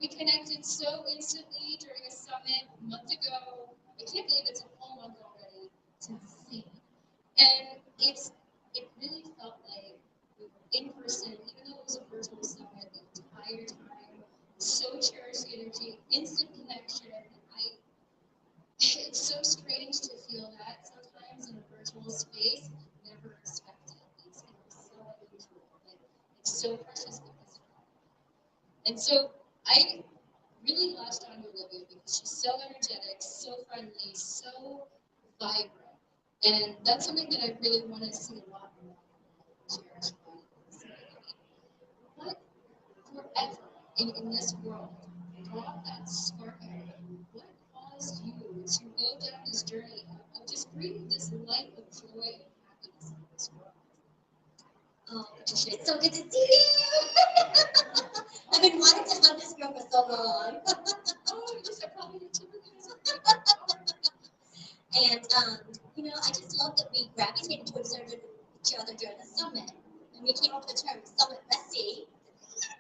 We connected so instantly during a summit a month ago. I can't believe it's a whole month already. It's insane. And it really felt like we were in person, even though it was a virtual summit the entire time. So cherished the energy, instant connection. It's so strange to feel that sometimes in a virtual space. Never expected. It's going to be so unusual, but it's so precious because of that. And so I really latched on to Olivia because she's so energetic, so friendly, so vibrant. And that's something that I really want to see a lot more of Cherish what forever in this world brought that spark out of you? What caused you to go down this journey of just bringing this light of joy and happiness in this world? Oh, Patricia, it's so good to see you. I've been wanting to have this girl for so long. Oh, yes, I probably did too. And, I just love that we gravitated towards each other during the summit. And we came up with the term summit bestie.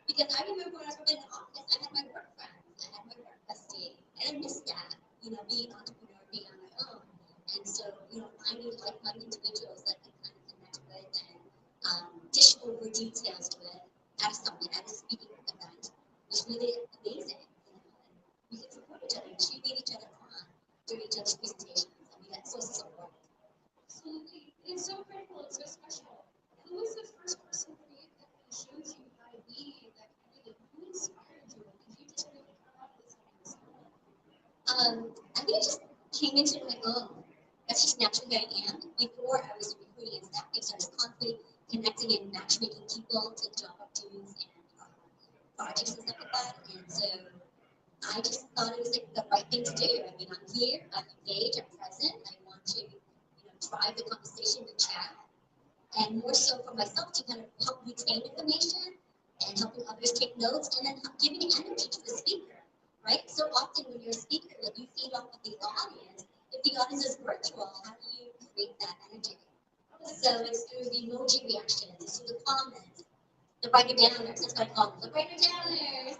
Because I remember when I was working in the office, I had my work friends, I had my work bestie. And I missed that, being an entrepreneur, being on my own. And so, finding like-minded individuals that I can kind of connect with and dish over details with at a summit, at a speaking event was really amazing. We could support each other, cheerlead each other on during each other's presentations. I mean, that's so supportive. Absolutely. It's so critical. It's so special. Who was the first person for you that kind of showed you how to be that kind of like, who inspired you? Did you just really come up with something? I think I just came into my own. That's just naturally who I am. Before I was recruiting and staffing, so I was constantly connecting and matchmaking people to job opportunities and projects and stuff like that. And so I just thought it was like the right thing to do. I mean, I'm here, I'm engaged, I'm present. I want to, drive the conversation, the chat, and more so for myself to kind of help retain information and helping others take notes and then giving energy to the speaker, right? So often when you're a speaker, like you feed off of the audience. If the audience is virtual, how do you create that energy? So it's through the emoji reactions, it's through the comments, the writer downers. That's what I call them, the writer downers.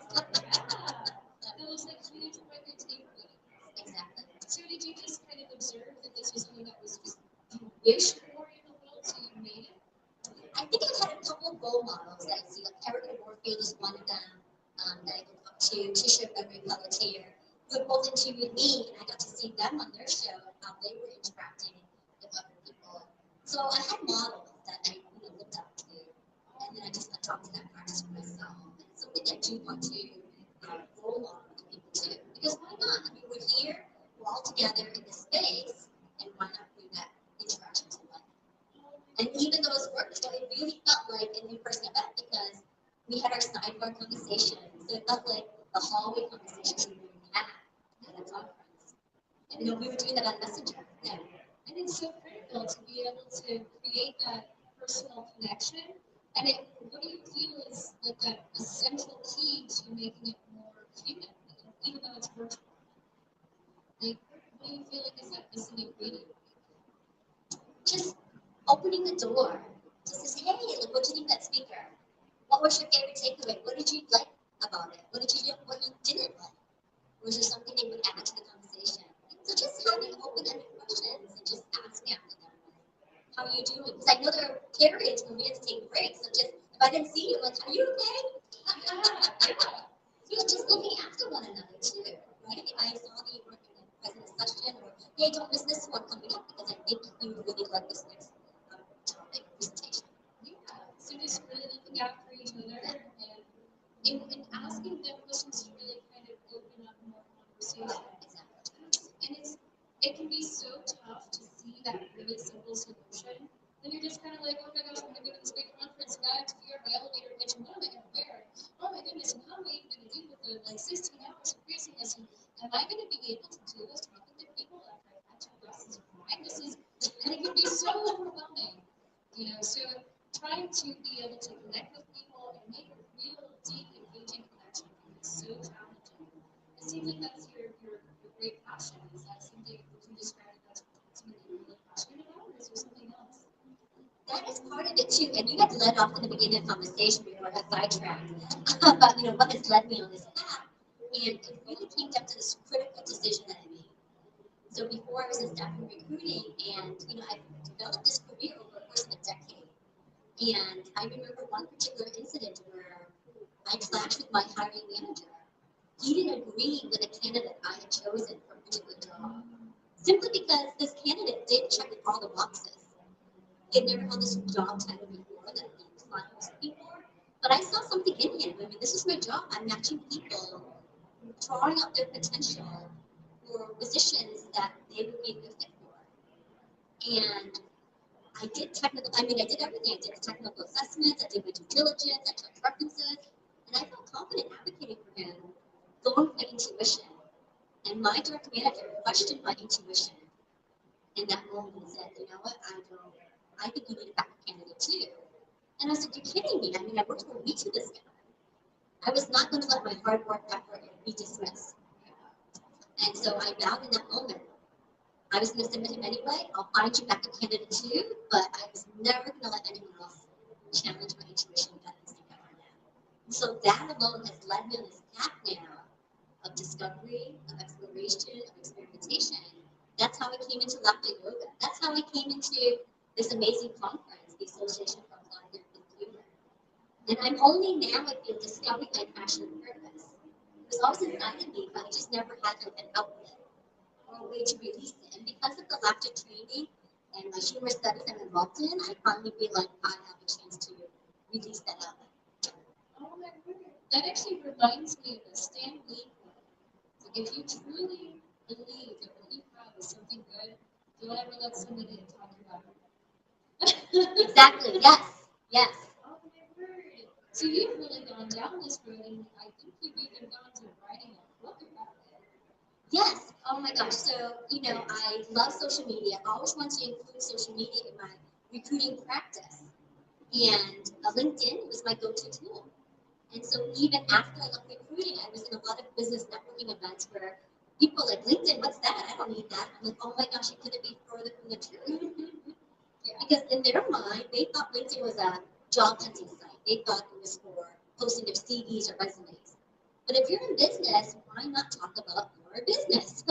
Those like huge record takeaways. Exactly. So did you just kind of observe that this was something that was just you wish for in the world, so you made it? I think I've had a couple of role models that I see. Like Erica Warfield is one of them that I look up to. Tisha Beverly Pelletier, who have both interviewed me, and I got to see them on their show and how they were interacting with other people. So I had models that I looked up to, and then I just adopted that practice for myself. And it's something that I do want to role model to people too. Because why not? I mean, we're here, we're all together in this space, and why not bring that interaction to life? And even though it's virtual, it really felt like an in-person event because we had our sidebar conversation. So it felt like the hallway conversations we really had at a conference. And we were doing that on Messenger. Yeah. And it's so critical to be able to create that personal connection. And what do you feel is like that essential key to making it more human, even though it's virtual? Like, what do you feel like is that missing ingredient? Just opening the door. Just to say, hey, like, what do you think of that speaker? What was your favorite takeaway? What did you like about it? What you didn't like? Was there something they would add to the conversation? So just having open-ended questions and just asking after them, like, how are you doing? Because I know there are periods when we have to take breaks. So just if I didn't see you, I'm like, are you okay? So just looking after one another too, right? If I saw that you were in a president's session, or hey, don't miss this one coming up because I think you would really like this next topic presentation. Yeah. So just really looking out for each other and asking them questions to really kind of open up more conversation. And it can be so tough to see that really simple solution. Then you're just kind of like, oh my gosh, I'm going to go to this big conference, and I have to figure out my elevator pitch, and what am I going to wear? Oh my goodness, and how am I even going to do with the like 16 hours of craziness? And am I going to be able to do this talking to people after I've had 2 glasses of wine? And it can be so overwhelming, So trying to be able to connect with people and make a real, deep, engaging connection is so challenging. It seems like that's your great passion. Is that something would you describe that's something you're really passionate about, or is there something else? That is part of it too. And you had led off in the beginning of the conversation before I got sidetracked about what has led me on this path. And it really came down to this critical decision that I made. So before I was in staffing recruiting, and I developed this career over the course of a decade. And I remember one particular incident where I clashed with my hiring manager. He didn't agree with the candidate I had chosen for a particular job, simply because this candidate did check all the boxes. He had never held this job title before that the client was looking for. But I saw something in him. I mean, this is my job. I'm matching people, drawing out their potential for positions that they would be a good fit for. And I did everything. I did the technical assessments, I did my due diligence, I checked references, and I felt confident advocating for him, going for my intuition. And my direct manager questioned my intuition in that moment and said, you know what, I think you need a backup candidate too. And I said, you're kidding me. I mean, I worked for weeks with this guy. I was not going to let my hard work effort be dismissed. And so I vowed in that moment, I was going to submit him anyway. I'll find you backup candidate too, but I was never going to let anyone else challenge my intuition that instinct ever again. And so that alone has led me on this path now of discovery, of exploration, of experimentation. That's how I came into laughter yoga. That's how I came into this amazing conference, the Association for Applied Therapy Humor. And I'm only now, I feel, discovering my passion and purpose. It was always inside of me, but I just never had like an outlet or a way to release it. And because of the laughter training and my humor studies I'm involved in, I finally feel like I have a chance to release that outlet. Oh my word. That actually reminds me of the Stan Lee quote. Like if you truly believe that what you have is something good, don't ever let somebody talk about it. Exactly, yes, yes. Oh my word. So you've really gone down this road, and I think you've even gone to writing a book about it. Yes. Oh my gosh. So, I love social media. I always want to include social media in my recruiting practice. And LinkedIn was my go-to tool. And so even after I left recruiting, I was in a lot of business networking events where people are like, LinkedIn, what's that? I don't need that. I'm like, oh my gosh, it couldn't be further from the truth. Yeah, because in their mind, they thought LinkedIn was a job hunting site. They thought it was for posting their CVs or resumes. But if you're in business, why not talk about your business?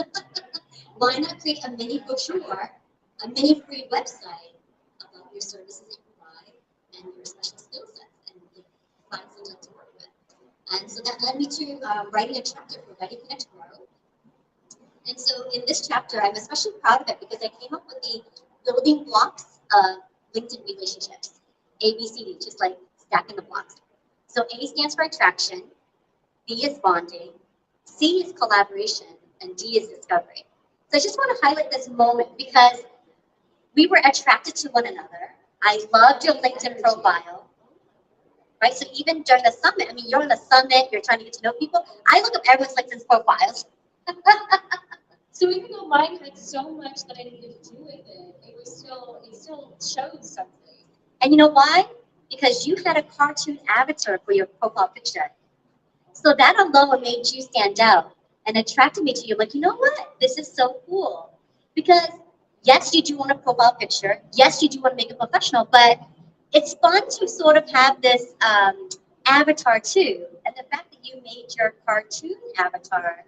Why not create a mini brochure, a mini free website about your services you provide and your special skill sets and find someone to work with? And so that led me to writing a chapter for Ready Connect Grow. And so in this chapter, I'm especially proud of it because I came up with the building blocks of LinkedIn relationships. ABCD, just like stacking the blocks. So A stands for attraction, B is bonding, C is collaboration, and D is discovery. So I just want to highlight this moment because we were attracted to one another. I loved your LinkedIn profile, right? So even during the summit, I mean, you're on the summit, you're trying to get to know people. I look up everyone's LinkedIn profiles. So even though mine had so much that I needed to do with it, it still showed something. And you know why? Because you had a cartoon avatar for your profile picture. So that alone made you stand out and attracted me to you. Like, you know what? This is so cool. Because yes, you do want a profile picture. Yes, you do want to make it professional, but it's fun to sort of have this avatar too. And the fact that you made your cartoon avatar,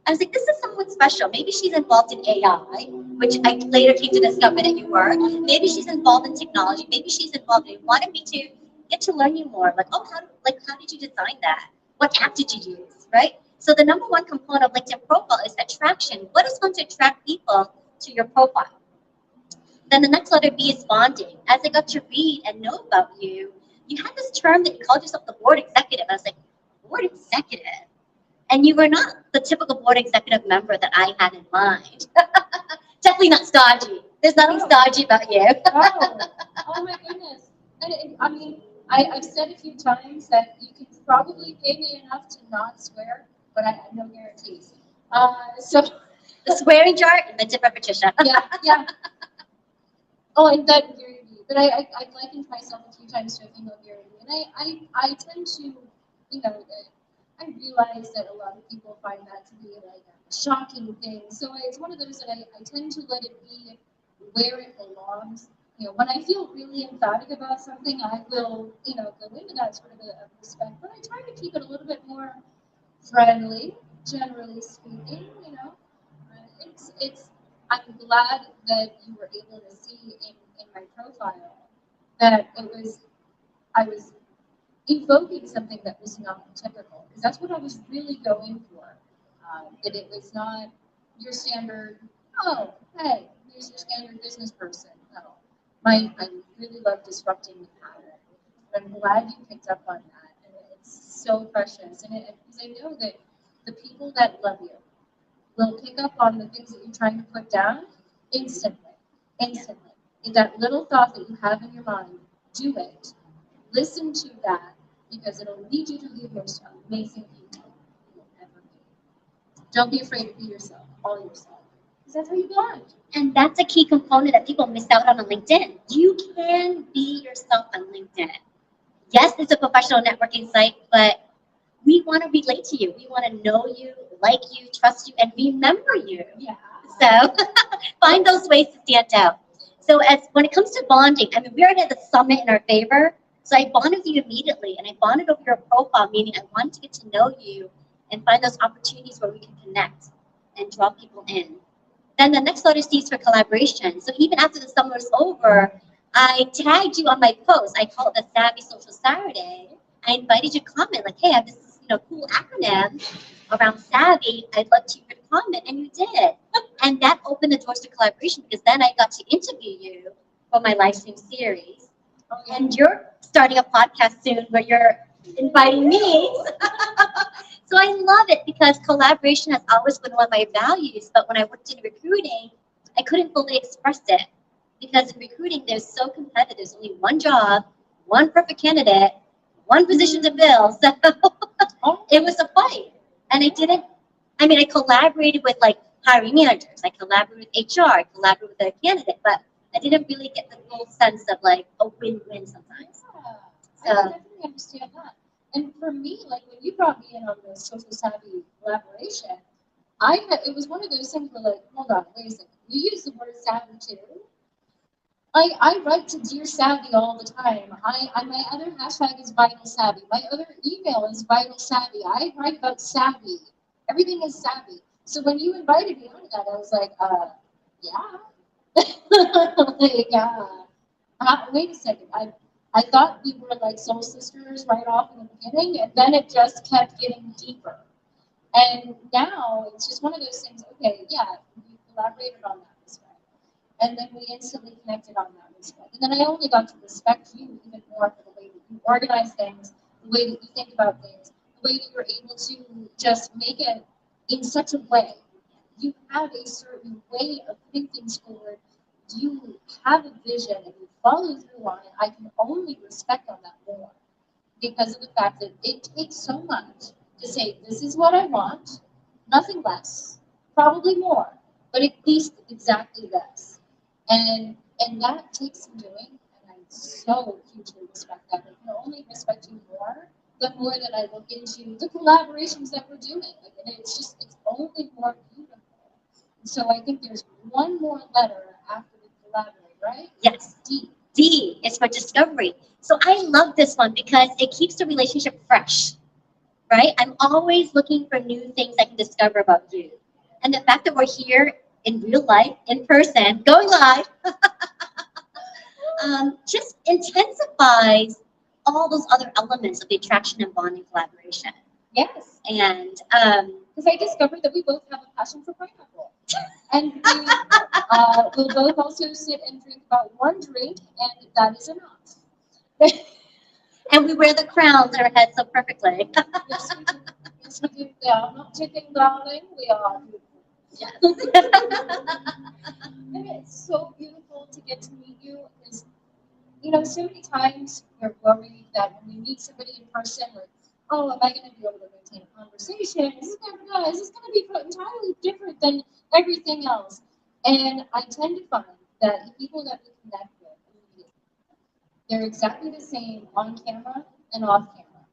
I was like, this is someone special. Maybe she's involved in AI, which I later came to discover that you were. Maybe she's involved in technology. Maybe she's involved in. Wanted me to get to learn you more. Like, oh, how did you design that? What app did you use? Right. So the number one component of LinkedIn profile is attraction. What is going to attract people to your profile? Then the next letter B is bonding. As I got to read and know about you, you had this term that you called yourself the board executive. I was like, board executive? And you were not the typical board executive member that I had in mind. Definitely not stodgy. There's nothing stodgy about you. Oh my goodness. And I mean, I've said a few times that you can probably pay me enough to not swear, but I have no guarantees. So the swearing jar invented by Patricia. yeah. Oh, and that Gary Vee. But I've likened myself a few times to a female Gary Vee. And I tend to, I realize that a lot of people find that to be like a shocking thing. So it's one of those that I tend to let it be where it belongs. When I feel really emphatic about something, I will, go into that sort of a respect. But I try to keep it a little bit more friendly. generally speaking, it's. I'm glad that you were able to see in my profile that I was evoking something that was not typical because that's what I was really going for. That it was not your standard. Oh, hey, here's your standard business person. No, I really love disrupting the pattern. I'm glad you picked up on that, and it's so precious. Because I know that the people that love you will pick up on the things that you're trying to put down instantly, instantly. In that little thought that you have in your mind, do it. Listen to that because it'll lead you to the most amazing people you will ever be. Don't be afraid to be yourself, all yourself. Because that's how you belong. And that's a key component that people miss out on LinkedIn. You can be yourself on LinkedIn. Yes, it's a professional networking site, but we want to relate to you. We want to know you, like you, trust you, and remember you. Yeah. So find those ways to stand out. So as when it comes to bonding, I mean, we already had the summit in our favor. So I bonded with you immediately, and I bonded over your profile, meaning I wanted to get to know you and find those opportunities where we can connect and draw people in. Then the next letter stands for collaboration. So even after the summer is over, I tagged you on my post. I call it the Savvy Social Saturday. I invited you to comment, like, hey, I have this cool acronym around Savvy. I'd love to hear your comment, and you did. And that opened the doors to collaboration because then I got to interview you for my live stream series. And you're starting a podcast soon where you're inviting me. So I love it because collaboration has always been one of my values. But when I worked in recruiting, I couldn't fully express it because in recruiting, there's so competitive. There's only one job, one perfect candidate, one position to fill. So it was a fight. And I didn't, I mean, I collaborated with like hiring managers, I collaborated with HR, I collaborated with a candidate, but I didn't really get the full sense of like a win-win sometimes. Yeah, I can definitely understand that. And for me, like when you brought me in on the social savvy collaboration, it was one of those things where like, hold on, wait a second, you use the word savvy too. I write to Dear Savvy all the time. My other hashtag is Vital Savvy. My other email is Vital Savvy. I write about savvy. Everything is savvy. So when you invited me on that, I was like, yeah. Like, wait a second. I thought we were like soul sisters right off in the beginning, and then it just kept getting deeper. And now it's just one of those things. Okay, yeah, we collaborated on that this way. And then we instantly connected on that respect. And then I only got to respect you even more for the way that you organize things, the way that you think about things, the way that you're able to just make it in such a way. You have a certain way of putting things forward. You have a vision and you follow through on it. I can only respect on that more because of the fact that it takes so much to say, this is what I want, nothing less, probably more, but at least exactly this. And that takes some doing, and I so hugely respect that. I can only respect you more the more that I look into the collaborations that we're doing. Like, and it's only more beautiful. And so I think there's one more letter after we collaborate, right? Yes. D. D is for discovery. So I love this one because it keeps the relationship fresh, right? I'm always looking for new things I can discover about you. And the fact that we're here in real life, in person, going live, just intensifies all those other elements of the attraction and bonding collaboration. Yes. And because I discovered that we both have a passion for pineapple. And we will both also sit and drink about one drink, and that is enough. and we wear the crowns on our heads so perfectly. Yes, we do. Yes, we do. Yeah, I'm not chicken, darling. We are beautiful. Yes. And it's so beautiful to get to meet you because, so many times we're worried that when we meet somebody in person, like, oh, am I going to be able to maintain a conversation? Is this going to be entirely different than everything else? And I tend to find that the people that we connect with immediately, they're exactly the same on camera and off camera.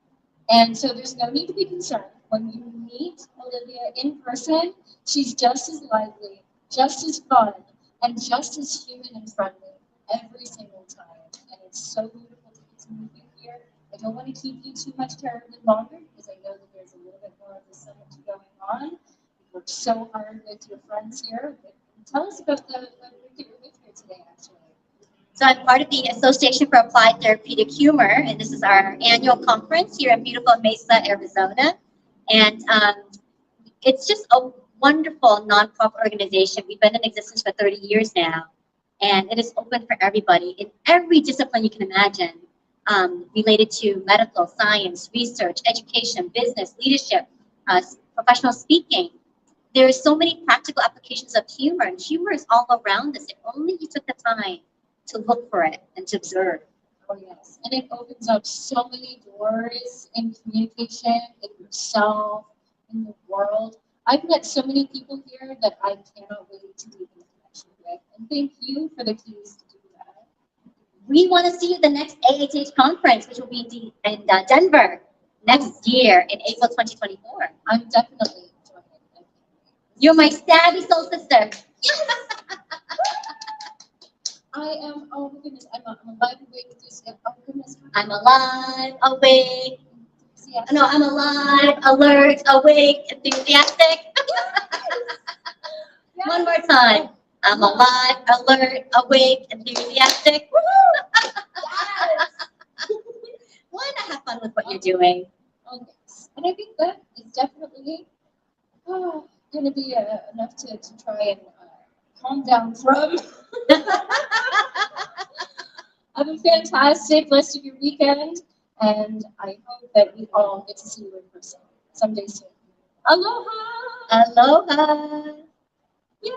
And so there's no need to be concerned. When you meet Olivia in person, she's just as lively, just as fun, and just as human and friendly every single time. And it's so beautiful to get to meet you here. I don't want to keep you too much terribly longer because I know that there's a little bit more of the summit going on. You worked so hard with your friends here. Tell us about the group that you're with here today, actually. So I'm part of the Association for Applied Therapeutic Humor, and this is our annual conference here in beautiful Mesa, Arizona. And it's just a wonderful nonprofit organization. We've been in existence for 30 years now, and it is open for everybody in every discipline you can imagine, related to medical, science, research, education, business, leadership, professional speaking. There are so many practical applications of humor, and humor is all around us if only you took the time to look for it and to observe. Oh, yes. And it opens up so many doors in communication with yourself, in the world. I've met so many people here that I cannot wait to deepen the connection with. And thank you for the keys to do that. We want to see you at the next AHH conference, which will be in Denver next year in April 2024. I'm definitely joining. You're my savvy soul sister. I am, oh my goodness, I'm alive and awake with this. Oh goodness. I'm alive, awake. Yeah. No, I'm alive, alert, awake, enthusiastic. Yes. One more time. I'm alive, alert, awake, enthusiastic. Yes. Why not have fun with what you're doing? Oh, yes. And I think that is definitely going to be enough to try and calm down from. Have a fantastic rest of your weekend, and I hope that we all get to see you in person someday soon. Aloha! Aloha!